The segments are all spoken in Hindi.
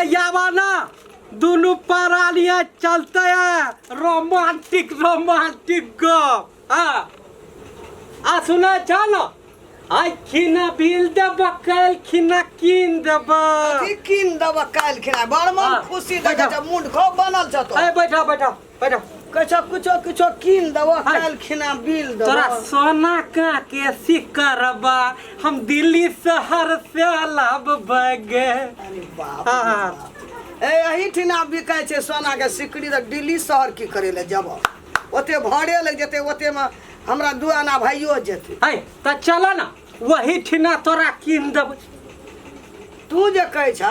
यावाना दोनों परालियाँ चलते हैं रोमांटिक रोमांटिक गो आ सुना जानो आई खिना बिल दब कल खिना किन दब किन दब कल खिना बड़ मन खुशी देखे छ मुंड खो बनल छ तो ए बैठा बैठा बैठा कछो कुछो कुछो किन दब कल खिना बिल दब तोरा सोना का के सिकरबा हम दिल्ली शहर से लाभ बगे अरे बाप ए यही ठिना बिकाय छे सोना के सिकड़ी त दिल्ली शहर की करे ले जब ओते भाड़े लग जते ओते में हमरा दुआना भाइयो जेते है त चला ना वही ठिना तोरा किन दब तू जे कहै छ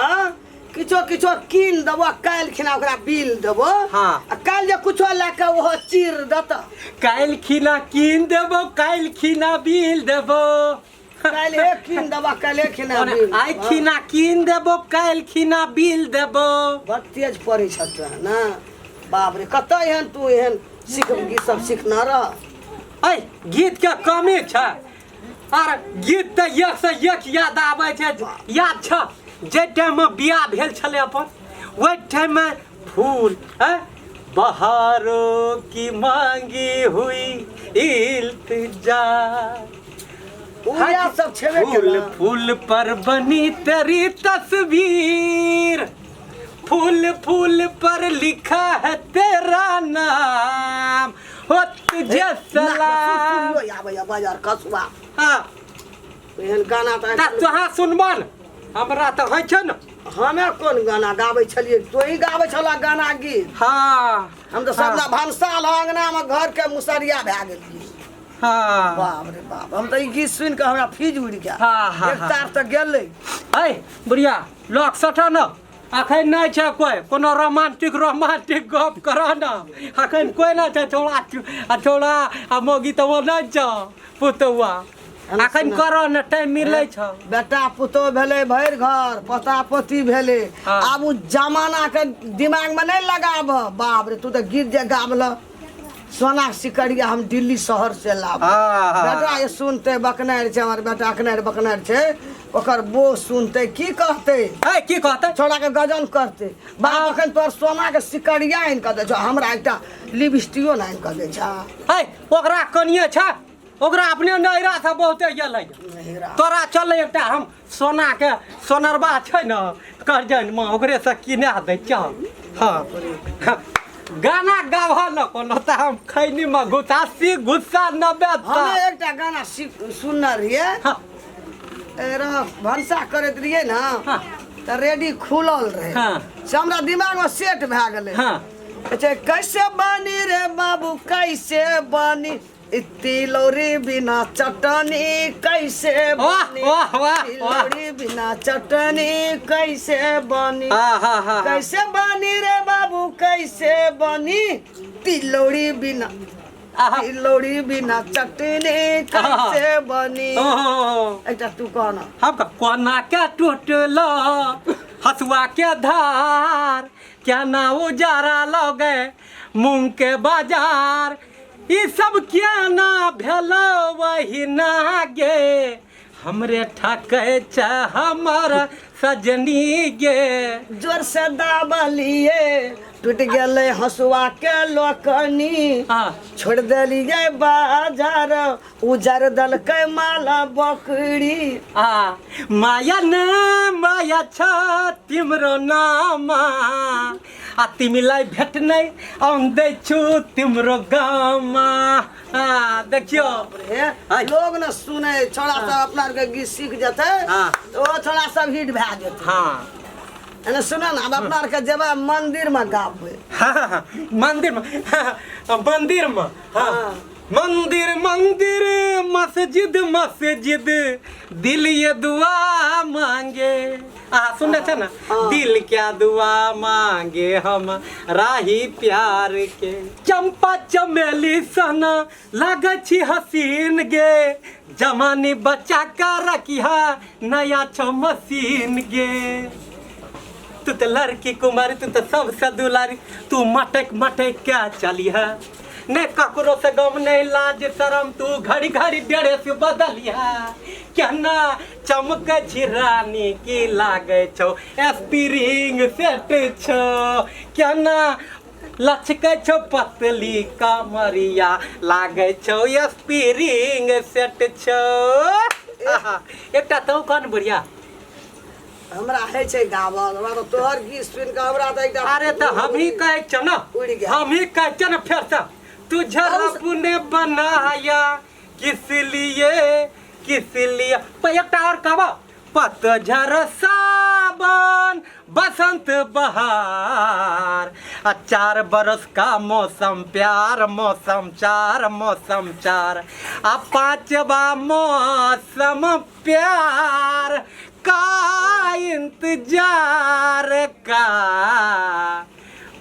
किछो किछो किन दबो काल खिना ओकरा बिल दबो हाँ आ काल जे कुछो लेके ओहो चीर दत काल खिना किन देबो काल खिना बिल देबो काल हे किन दबो काल हे खिना बिल आई खिना किन देबो काल खिना बिल देबो बड़ तेज पड़ै छ त ना बाप रे कत एहन तू एहन सीख सब सीखना रह ऐ गीत के कमी छ और गीत त एक से एक याद आबै छै याद छ जे टाइम में बियाह भेल छले अपन ओइ टाइम में फूल बहारों की मांगी हुई इल्तिजा उया सब छेबे फूल फूल पर बनी तेरी तस्वीर फूल फूल पर लिखा है तेरा नाम हो तुझे सलाम या बाजार कसबा हां एहन गाना त तोहा सुनबन हमरा त होइ छ न हमे कोन गाना गाबै छलिए तो ही गाबै छला गाना गीत हां हम तो सबना भनसा अंगना में घर के मुसरिया भए गेलिए हां बाप रे बाप हम त ई गीत सुन के हमरा फीज उड़ गया हां एक तार त गेलै ऐ बुढ़िया लोक सटा न अखन नहीं छै कोई कोनो रोमांटिक गप करा न अखन कोई ना छै छोड़ा आ मोगी त वो नहीं छ पुतवा अखन करो न टाइम मिलै छ बेटा पुतो भेले भैर घर पता पति भेले आब उ जमाना के दिमाग में नहीं लगाब बाप रे तू तो गीत जे गावल सोना सिकड़िया हम दिल्ली शहर से लाब बेटा ये सुनते बकनार छे हमर बेटा अखनार बकनार छे ओकर बो सुनते की कहते है की कहते छोड़ा के गजन करते बाप अखन तोर सोना के सिकड़िया आइन क दे छ हमरा एकटा लिपस्टिको आइन क दे छ है ओकरा कनिए छ ओकरा अपने नैरा था बहुते गेलै तोरा चल एकटा हम सोना के सोनरबा छै न करजन में ओकरे से किना दे छ हां गाना गाव न कोनो त हम खैनी में गुस्सा न बेत हम एकटा गाना सुनना रहिए हां रह भनसा करत रहिए ना त रेडी खुलल रहे हां से हमरा दिमाग में सेट भए गेलै हां अच्छा कैसे बनी रे बाबू कैसे बनी तिलौरी बिना चटनी कैसे बनी वाह वाह तिलौरी बिना चटनी कैसे बनी कैसे बनी रे बाबू कैसे बनी तिलौरी बिना चटनी कैसे बनी एकटा तू कहना हम कोना के टूटलो हसुआ के धार क्या ना उजारा लगे मूंग के बाजार ये सब क्या ना भेलो वही ना गे हमरे ठके छ हमर सजनी गे जोर से दाबलिए टूट गेले हसुआ के लोकनी छोड़ देलिए बाजार उजर दल के माला बकरी माया न माया छ तिम्रो नामा आ तिमीलाई भेट्नै आउँदै छु तिम्रो गाउँमा देखियो लोग न सुने छोड़ा सब अपना के गीत सीख जते ओ छोड़ा सब हिट भए जेते हां एने सुन न अब अपना के जेबा मंदिर में गाबे मंदिर में हां मंदिर मंदिर मस्जिद मस्जिद दिल ये दुआ मांगे सुनने थे ना दिल क्या दुआ मांगे हम राही प्यार के चंपा चमेली सना लागे छी हसीन गे जमानी बच्चा का रखिया नया छ मशीन गे तू तो लड़की कुमारी तू तो सबसे दुलारी तू मटक मटक क्या चली है ने ककरो से गम नहीं लाज शरम तू घड़ी घड़ी डेढ़े से बदलिया क्या ना चमक झिरानी की लागे छो स्प्रिंग सेट छो क्या ना लचके छो पतली कमरिया लागे छो स्प्रिंग सेट छो एकटा तो कौन बढ़िया हमरा है छे गावल हमरा तो तोहर गीत सुन के हमरा तो एकदम अरे तो हम ही कहे छ ना उड़ गया। हम ही कहे छ ना फिर से तुझे रब ने बनाया किस लिए एकटा और कहबो पतझड़ सावन बसंत बहार 4 बरस का मौसम प्यार मौसम 4 आ 5वां मौसम प्यार का इंतजार का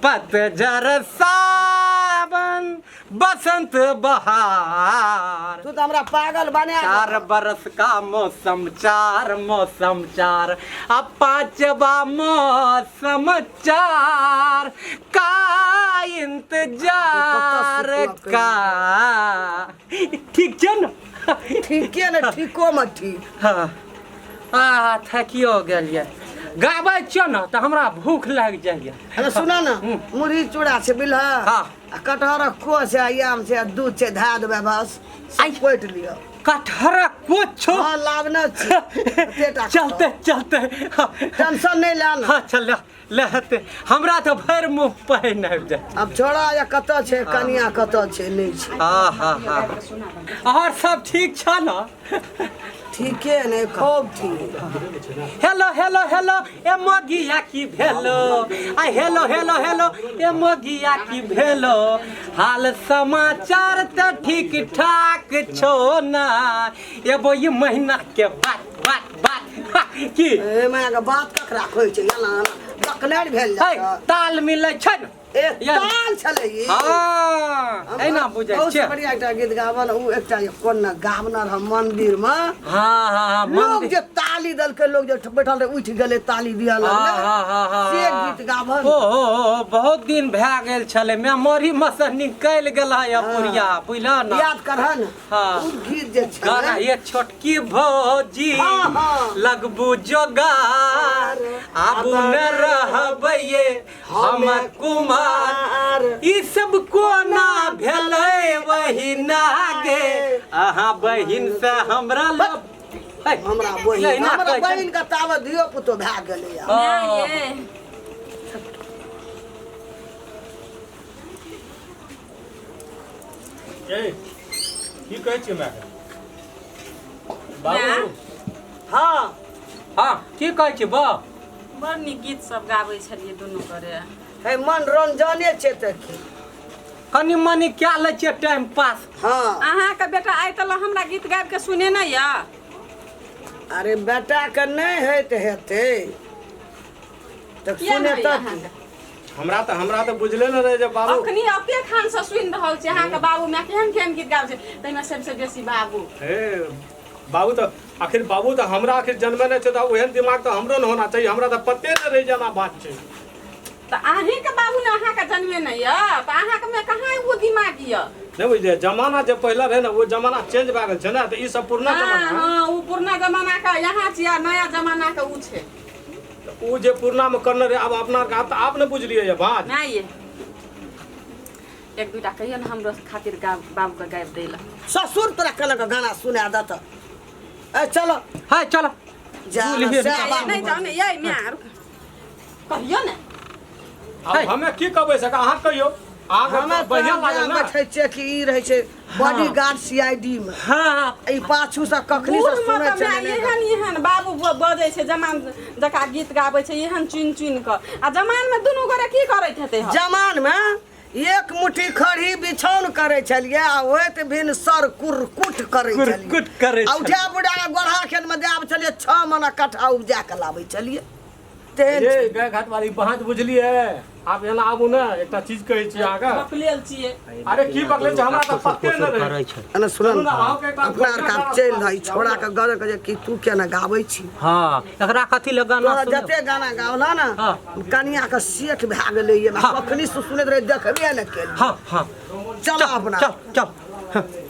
पतझड़ सावन बसंत बहार तू तो हमरा पागल बने 4 बरस का मौसम 4 अब 5वां मौसम 4 का इंतजार का ठीक है ना ठीक है ना ठीको मत ठीक हाँ थकियो गेलिए गाबै छियो ना तो हमरा भूख लग जाइए अरे सुना ना मुरही चूड़ा से बिलह हाँ। कटहर को से आयाम से दूध से धा देबे बस सब कोट लियो कटहर कुछो हां लावना चलते टेंशन नहीं लेना हाँ चल लेते हमरा तो भर मुंह पहिन आबि जाए अब छोड़ा या कत छे कनिया कत छे नहीं छे हाँ और सब ठीक छ ना ठीक है ने खूब ठीक हेलो ए मोगिया की भेलो आ हेलो ए मोगिया की भेलो हाल समाचार तो ठीक ठाक छो ना एबो ये महीना के बात की ए मैं के बात ककरा खोइ छे याना बकलेर भेल जा ताल मिलै छै न ए ताल छले ई हां एना बुझै बहुत छै बढ़िया एकटा गीत गावन उ एकटा कोन गावनर हम मंदिर में हां लोग जे ताली दल के लोग जे बैठल रहे उठ गेले ताली दिया लगले से गीत गावन ओ बहुत दिन भए गेल छले मेमोरी में से निकल गेला या पुरिया बुझला ना याद करहन हां उ गीत जे छै गाना ये छोटकी भौजी लगबू जोगार आबू न रहबे हम कुमार ई सब कोना भेलै वही नागे अहाँ बहिन से हमरा हमरा बहिन का ताव दियो पुतो भए गेलै यार की कहै छियै माय बाबू हाँ की कहै छी बा बड़ नीक गीत सब गाबै छलियै दुनू करे है मनोरंजने छै त की कनी मनी क्या ले छियै टाइम पास हां अहाँके बेटा आइ तल हमरा गीत गाबि के सुने नहि या अरे बेटा के नहीं हेते त सुने त हमरा तो बुझले न रहे जे बाबू अखनी अपने खान से सुनि रहल छी अहाँके बाबू में केहन केहन गीत गाबै छै तैमे सबसे बेसी बाबू हे बाबू तो आखिर बाबू तो हमरा आखिर जन्मे नहीं छै तो ओहन दिमाग तो हमरो न होना चाहिए हमरा तो पते न रही जाना बात छै त अहीं के बाबू ने अहाँके जन्मे नहि या त अहाँके में कहाँ वो दिमाग या नहीं बुझे जमाना जे पहला रहे ना वो जमाना चेंज भए गेल छै ना तो ई सब पुरना जमाना हां वो पुरना जमाना का यहाँ छिया नया जमाना का उ छै उ जे पुरना में करने रहे अब अपना का तो आप ने बुझलिए ये बात नहीं ये एक दुटा कहियो न हमरो खातिर बाबू के गाबि दै ला ससुर तोरा कने का गाना सुना दत ए चलो हाय चलो जा नहीं जाओ ने ये म्यार कहियो ने अब हमें की कहबै सका अहाँ कहियो आगे हमें बढ़िया लागल ना बैठे छै कि ई रहे छै बॉडीगार्ड सीआईडी में हाँ ई पाछू से कखनी से सुनै छै एहन बाबू बजै छै जमान जका गीत गाबै छै एहन चुन क आ जमान में दुनू गोरे की करैत हेतै जमान में एक मुट्ठी खड़ी बिछौन करे छलिए आ होत भिन सर कुरकुट करे छलिए कुरकुट करे आ उठा बुढ़ा गोढ़ा खेत में जाब छलिए 6 मना कट्ठा उपजा के लाबै छलिए तेन ये गाय घाट वाली बात बुझलिए आप एना आबू ना एकटा चीज कहै छी आगा बकलेल छिए अरे की बकले छै हमरा त पत्ते न रहे अने सुन ना अहाँ के एकटा अपना का चल रही छोड़ा के गरे के कि तू केना गाबै छी हाँ एकरा कथी लगाना तोरा जते गाना गावला ना कनिया के सेठ भए गेलै ये कखनी से सुनैत रहे देखबे न केली हाँ हाँ चल अपना चल चल